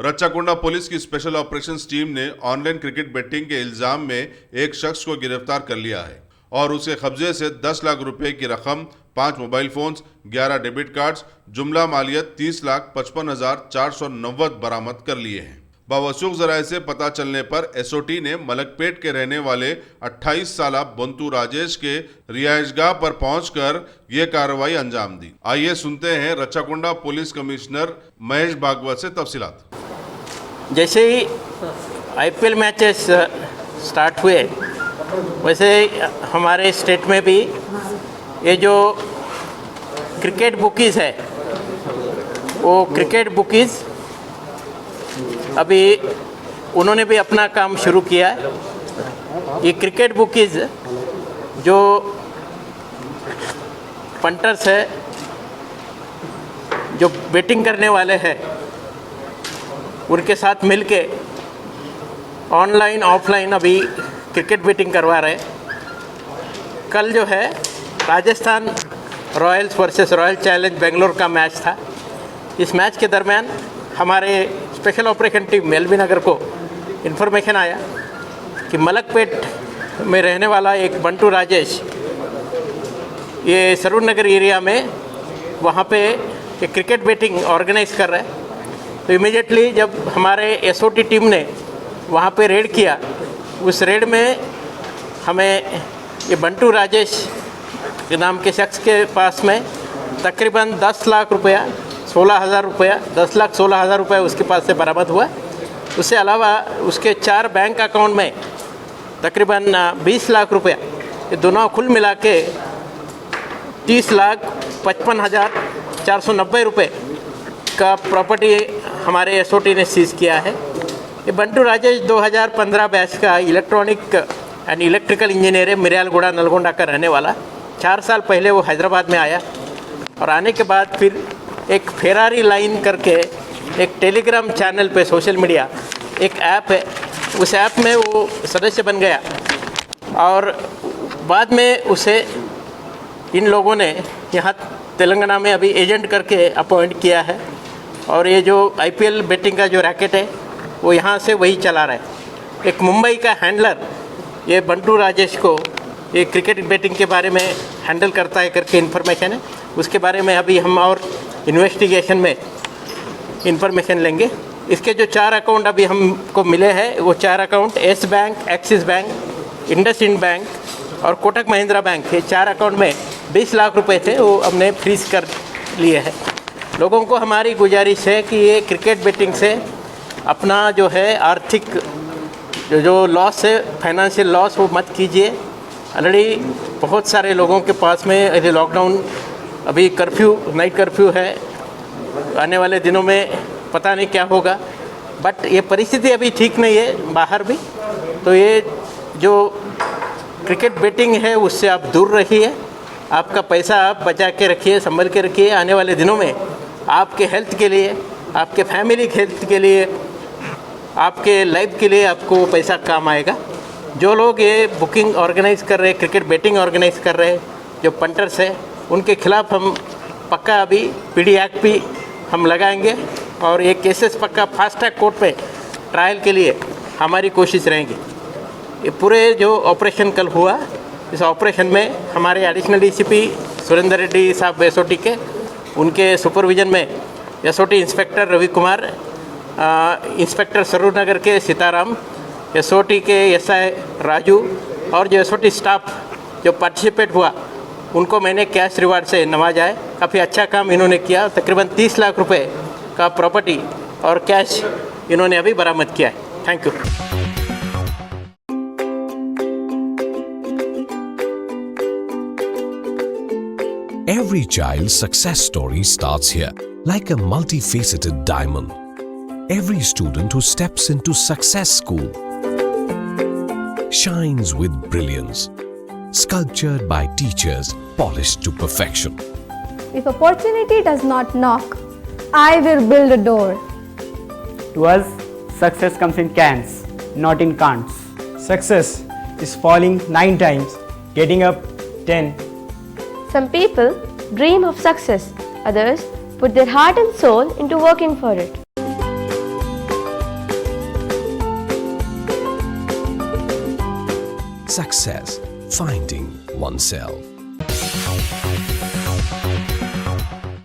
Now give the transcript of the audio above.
Rachakonda police की special operations team ने online cricket betting के इल्जाम में एक शख्स को गिरफ्तार कर लिया है और उसके कब्जे से 10 लाख रुपए की रकम, 5 मोबाइल फोन्स, 11 डेबिट कार्ड्स, जुमला मालियत 30,55,490 बरामद कर लिए हैं। बावसूख जराये से पता चलने पर एसओटी ने मलकपेट के रहने वाले 28 साला बंतु राजेश के रिहायशगाह पर पहुंचकर ये कार्रवाई अंजाम दी। आइए सुनते हैं रच्चाकुंडा पुलिस कमिश्नर महेश भागवत से तफसीलात। जैसे ही आईपीएल मैचेस स्टार्ट हुए वैसे हमारे स्टेट में भी ये जो क्रिकेट बुकीज़ है वो क्रिकेट बुकीज़ अभी उन्होंने भी अपना काम शुरू किया है। ये क्रिकेट बुकीज़ जो पंटर्स है, जो बेटिंग करने वाले हैं, उनके साथ मिलके ऑनलाइन ऑफलाइन अभी क्रिकेट बेटिंग करवा रहे हैं। कल जो है Rajasthan Royals versus royal challenge Bangalore का मैच था। इस मैच के दरमियान हमारे स्पेशल ऑपरेशन टीम एलबी नगर को इन्फॉर्मेशन आया कि मलकपेट में रहने वाला एक बंटू राजेश ये सरूर नगर एरिया में वहाँ पे एक क्रिकेट बेटिंग ऑर्गेनाइज कर रहा है। तो इमीडिएटली जब हमारे एसओटी टीम ने वहाँ पे रेड किया, उस रेड में हमें ये बंटू राजेश के नाम के शख्स के पास में तकरीबन 10 लाख रुपया 16,000 रुपया 10,16,000 रुपये उसके पास से बरामद हुआ। उससे अलावा उसके 4 बैंक अकाउंट में तकरीबन 20 लाख रुपया, ये दोनों कुल मिला के 30,55,490 रुपये का प्रॉपर्टी हमारे एसओटी ने सीज किया है। ये बंटू राजेश 2015 बैच का इलेक्ट्रॉनिक एंड इलेक्ट्रिकल इंजीनियर है, मिर्यालगुड़ा नलगोंडा का रहने वाला। 4 साल पहले वो हैदराबाद में आया और आने के बाद फिर एक फेरारी लाइन करके एक टेलीग्राम चैनल पे सोशल मीडिया एक ऐप है, उस ऐप में वो सदस्य बन गया और बाद में उसे इन लोगों ने यहाँ तेलंगाना में अभी एजेंट करके अपॉइंट किया है और ये जो आईपीएल बेटिंग का जो रैकेट है वो यहाँ से वही चला रहा है। एक मुंबई का हैंडलर ये बंटू राजेश को ये क्रिकेट बेटिंग के बारे में हैंडल करता है करके इन्फॉर्मेशन है, उसके बारे में अभी हम और इन्वेस्टिगेशन में इंफॉर्मेशन लेंगे। इसके जो 4 अकाउंट अभी हमको मिले हैं वो 4 account yes bank, axis bank, IndusInd bank और कोटक महिंद्रा बैंक, ये 4 अकाउंट में 20 लाख रुपए थे, वो हमने फ्रीज कर लिए हैं। लोगों को हमारी गुजारिश है कि ये क्रिकेट बेटिंग से अपना जो है आर्थिक जो लॉस है, फाइनेंशियल लॉस, वो मत कीजिए। ऑलरेडी बहुत सारे लोगों के पास में अभी लॉकडाउन, अभी कर्फ्यू, नाइट कर्फ्यू है, आने वाले दिनों में पता नहीं क्या होगा, बट ये परिस्थिति अभी ठीक नहीं है बाहर भी। तो ये जो क्रिकेट बेटिंग है उससे आप दूर रहिए, आपका पैसा आप बचा के रखिए, संभल के रखिए। आने वाले दिनों में आपके हेल्थ के लिए, आपके फैमिली हेल्थ के लिए, आपके लाइफ के लिए आपको पैसा काम आएगा। जो लोग ये बुकिंग ऑर्गेनाइज कर रहे हैं, क्रिकेट बेटिंग ऑर्गेनाइज कर रहे हैं, जो पंटर्स है, उनके खिलाफ हम पक्का अभी पीडी एक्ट भी हम लगाएंगे और ये केसेस पक्का फास्ट ट्रैक कोर्ट पे ट्रायल के लिए हमारी कोशिश रहेगी। ये पूरे जो ऑपरेशन कल हुआ, इस ऑपरेशन में हमारे एडिशनल डीसीपी सुरेंद्र रेड्डी साहब एसओटी के, उनके सुपरविजन में SOT inspector Ravi Kumar, inspector Saroor Nagar के सीताराम, एसओटी के एसआई राजू और जो एसओटी स्टाफ जो पार्टिसिपेट हुआ उनको मैंने कैश रिवार्ड से नवाजा है। काफ़ी अच्छा काम इन्होंने किया। तकरीबन 30 लाख रुपए का प्रॉपर्टी और कैश इन्होंने अभी बरामद किया है। Thank you. Every child's success story starts here, like a multifaceted diamond. Every student who steps into Success School shines with brilliance, sculptured by teachers polished to perfection. If opportunity does not knock, I will build a door. To us, success comes in cans, not in can'ts. Success is falling 9 times, getting up 10. Some people dream of success, others put their heart and soul into working for it. Success, finding oneself.